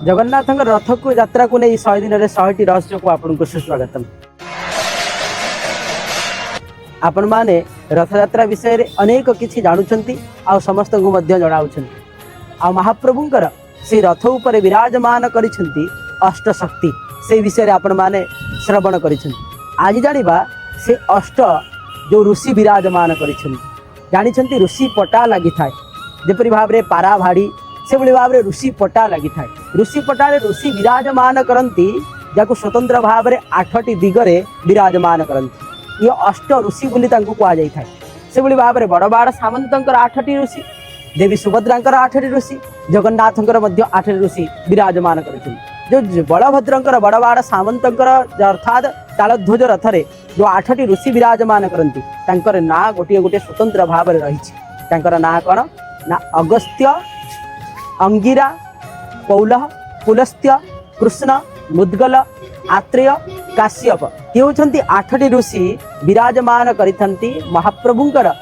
जगन्नाथ रथ को यात्रा को नहीं 100 दिन 100टी रहस्य को आपको सुस्वागतम। आपण माने रथ यात्रा विषय रे अनेक किछि जानुछंती आ समस्त को मध्य जणाउछंती आ महाप्रभुंकर से रथ ऊपर विराजमान करिछंती अष्ट शक्ति से विषय रे आपण माने श्रवण करिछंती। आज जानिबा से अष्ट जो ऋषि विराजमान करिछंती जानिछंती ऋषि पटा लागि थाए जेपरि भाव रे पारा भाड़ी से भली भाव रे ऋषि पटा लागि थाए। ऋषि पटा रे ऋषि विराजमान करंती जाको स्वतंत्र भाव रे 8टी दिगरे विराजमान करंती। ये अष्ट ऋषि बोली तांको कुआ जाई थाए। से भली भाव रे बड़बाड़ सामंतंकर 8टी ऋषि, देवी सुभद्रांकर 8टी ऋषि, जगन्नाथंकर मध्य 8टी ऋषि विराजमान करथि। जो बलभद्रंकर बड़बाड़ सामंतंकर अर्थात तालध्वज रथरे जो 8टी ऋषि विराजमान करंती तांकर ना गोटे गोटे स्वतंत्र भाव रे रहिछि। तांकर ना कोन ना अगस्त्य, अंगिरा, पौलह, पुलस्त्य, कृष्ण, मुद्गल, आत्रेय, काश्यप ये होछंती 8टी ऋषि विराजमान करिथंती महाप्रभुंकर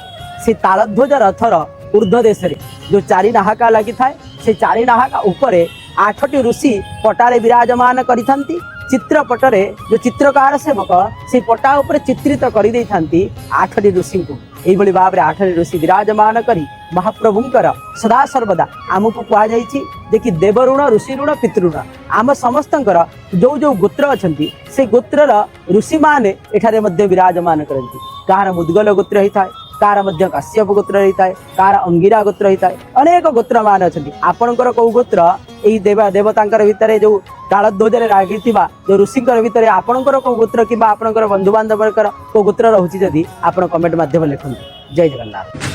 से तालध्वज रथर ऊर्ध्व देश रे जो 4 नाहाका लागि थाए से 4 नाहाका ऊपरे 8टी ऋषि पटारे विराजमान करिथंती। चित्रपटरे जो चित्रकार सेवक से पटा ऊपर चित्रित करि देई थांती 8टी ऋषि को। एई भली भाव रे 8टी ऋषि विराजमान करी महाप्रभुंकर सदा सर्वदा आमको कुआ जाइछि जे कि देव ऋण, ऋषि ऋण, पितृ ऋण आम समस्तंकर जो जो गोत्र अछंती से गोत्रर ऋषि माने एठारे मध्य विराजमान करंती। कार मुद्गल गोत्र ही थाए, कार मध्य काश्यप गोत्र रही थाए, कार अंगिरा गोत्र रही थाए, अनेक गोत्र मान अछंती। आपणकर को गोत्र एई देवतांकर भितरे जो तालध्वजरे रागिथिबा जो ऋषिंकर भितरे आपणकर को गोत्र किबा आपणकर बंधु बांधवकर को गोत्र रहउछि जदी आपण कमेंट माध्यम लिखନ୍ତୁ। जय जगन्नाथ।